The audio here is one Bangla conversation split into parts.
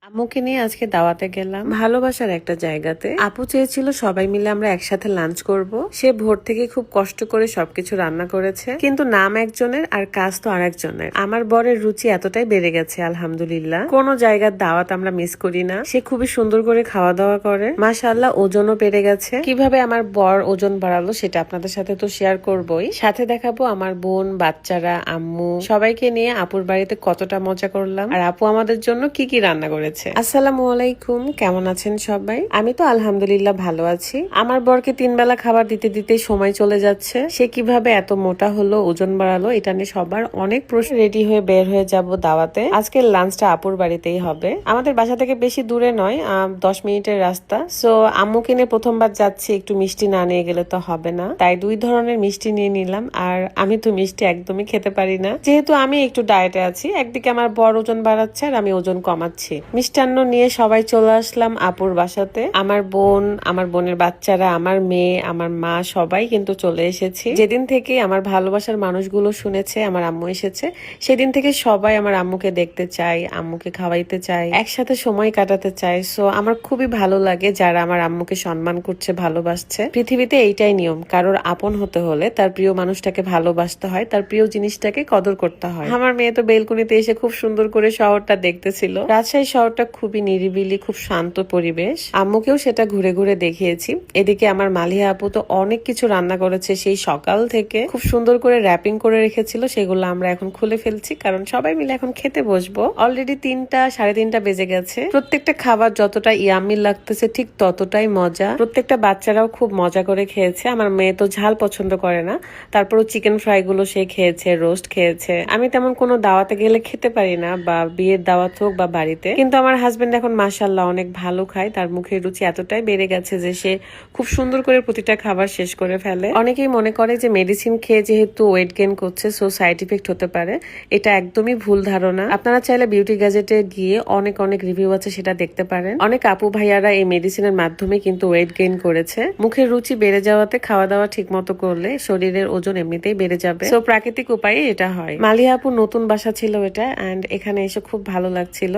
আম্মুকে নিয়ে আজকে দাওয়াতে গেলাম ভালোবাসার একটা জায়গাতে। আপু চেয়েছিল সবাই মিলে আমরা একসাথে লাঞ্চ করব। সে ভোর থেকে খুব কষ্ট করে সবকিছু রান্না করেছে, কিন্তু নাম একজনের আর কাজ তো আরেকজনের। আমার বরের রুচি এতটাই বেড়ে গেছে আলহামদুলিল্লাহ, কোনো জায়গার দাওয়াত আমরা মিস করি না। সে খুবই সুন্দর করে খাওয়া দাওয়া করে, মাশাআল্লাহ ওজনও বেড়ে গেছে। কিভাবে আমার বর ওজন বাড়ালো সেটা আপনাদের সাথে তো শেয়ার করবোই, সাথে দেখাবো আমার বোন, বাচ্চারা, আম্মু সবাইকে নিয়ে আপুর বাড়িতে কতটা মজা করলাম, আর আপু আমাদের জন্য কি কি রান্না করেছে। আসসালামু আলাইকুম, কেমন আছেন সবাই? আমি তো আলহামদুলিল্লাহ ভালো আছি। আমার বরকে 3 বেলা খাবার দিতে দিতে সময় চলে যাচ্ছে। সে কিভাবে এত মোটা হলো, ওজন বাড়ালো, এটা নিয়ে সবার অনেক প্রশ্ন। রেডি হয়ে বের হয়ে যাব দাওয়াতে। আজকের লাঞ্চটা আপুর বাড়িতেই হবে। আমাদের বাসা থেকে বেশি দূরে নয়, 10 মিনিটের রাস্তা। সো আম্মুকে নিয়ে প্রথমবার যাচ্ছি, একটু মিষ্টি না নিয়ে গেলে তো হবে না, তাই 2 ধরনের মিষ্টি নিয়ে নিলাম। আর আমি তো মিষ্টি একদমই খেতে পারি না, যেহেতু আমি একটু ডায়েটে আছি। একদিকে আমার বর ওজন বাড়াচ্ছে আর আমি ওজন কমাচ্ছি। মিষ্টান্ন নিয়ে সবাই চলে আসলাম আপুর বাসাতে। আমার বোন, আমার বোনের বাচ্চারা, আমার মেয়ে, আমার মা সবাই কিন্তু চলে এসেছি। যেদিন থেকে আমার ভালোবাসার মানুষগুলো শুনেছে আমার আম্মু এসেছে, সেদিন থেকে সবাই আমার আম্মুকে দেখতে চাই, আম্মুকে খাওয়াইতে চাই, একসাথে সময় কাটাতে চাই। সো আমার খুবই ভালো লাগে যারা আমার আম্মুকে সম্মান করছে, ভালোবাসছে। পৃথিবীতে এইটাই নিয়ম, কারোর আপন হতে হলে তার প্রিয় মানুষটাকে ভালোবাসতে হয়, তার প্রিয় জিনিসটাকে কদর করতে হয়। আমার মেয়ে তো বেলকনিতে এসে খুব সুন্দর করে শহরটা দেখতেছিল। রাজশাহী শহরটা খুবই নিরিবিলি, খুব শান্ত পরিবেশ। আম্মুকেও সেটা ঘুরে ঘুরে দেখিয়েছি। এদিকে আমার মালিহা আপু তো অনেক কিছু রান্না করেছে সেই সকাল থেকে, খুব সুন্দর করে র্যাপিং করে রেখেছিল। সেগুলো আমরা এখন খুলে ফেলছি, কারণ সবাই মিলে এখন খেতে বসবো। অলরেডি 3টা, 3:30 বেজে গেছে। প্রত্যেকটা খাবার যতটা ইয়াম্মি লাগতেছে ঠিক ততটাই মজা। প্রত্যেকটা বাচ্চারাও খুব মজা করে খেয়েছে। আমার মেয়ে তো ঝাল পছন্দ করে না, তারপরও চিকেন ফ্রাই গুলো সে খেয়েছে, রোস্ট খেয়েছে। আমি তেমন কোনো দাওয়াতে গেলে খেতে পারি না, বা বিয়ের দাওয়াত হোক বা বাড়িতে, কিন্তু আমার হাজবেন্ড এখন মাশাআল্লাহ অনেক ভালো খায়। তার মুখের রুচি এতটাই বেড়ে গেছে যে সে খুব সুন্দর করে প্রতিটা খাবার শেষ করে ফেলে। অনেকেই মনে করে যে মেডিসিন খেয়ে যেহেতু ওয়েট গেইন করছে সো সাইড ইফেক্ট হতে পারে। এটা একদমই ভুল ধারণা। আপনারা চাইলে বিউটি গ্যাজেটে গিয়ে অনেক অনেক রিভিউ আছে, সেটা দেখতে পারেন। অনেক আপু ভাইয়ারা এই মেডিসিনের মাধ্যমে কিন্তু ওয়েট গেইন করেছে। মুখের রুচি বেড়ে যাওয়াতে খাওয়া দাওয়া ঠিক মতো করলে শরীরের ওজন এমনিতেই বেড়ে যাবে। সো প্রাকৃতিক উপায়ে এটা হয়। মালিয়া আপুর নতুন বাসা ছিল এটা, এন্ড এখানে এসে খুব ভালো লাগছিল।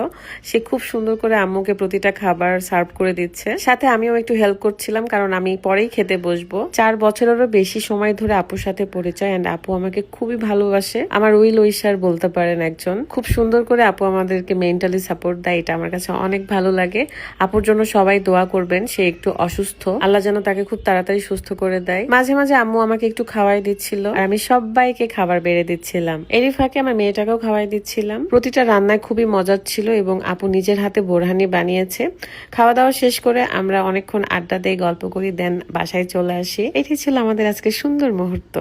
সে খুব সুন্দর করে আম্মুকে প্রতিটা খাবার সার্ভ করে দিচ্ছে। সাথে আমিও একটু হেল্প করছিলাম, কারণ আমি পরেই খেতে বসবো। 4 বছরেরও বেশি সময় ধরে আপুর সাথে পরিচয়, এন্ড আপু আমাকে খুবই ভালোবাসে। আমার উইল উইশার বলতে পারেন একজন। খুব সুন্দর করে আপু আমাদেরকে মেন্টালি সাপোর্ট দেয়, এটা আমার কাছে অনেক ভালো লাগে। আপুর জন্য সবাই দোয়া করবেন। সে একটু অসুস্থ, আল্লাহ যেন তাকে খুব তাড়াতাড়ি সুস্থ করে দেয়। মাঝে মাঝে আম্মু আমাকে একটু খাওয়াই দিচ্ছিল, আর আমি সবাইকে খাবার বেড়ে দিচ্ছিলাম। এরই ফাঁকে আমার মেয়েটাকেও খাওয়াই দিচ্ছিলাম। প্রতিটা রান্নায় খুবই মজার ছিল, এবং আপু নিজের হাতে বোরহানি বানিয়েছে। খাওয়া দাওয়া শেষ করে আমরা অনেকক্ষণ আড্ডা দেই, গল্প করি, দেন বাসায় চলে আসি। এটি ছিল আমাদের আজকে সুন্দর মুহূর্ত।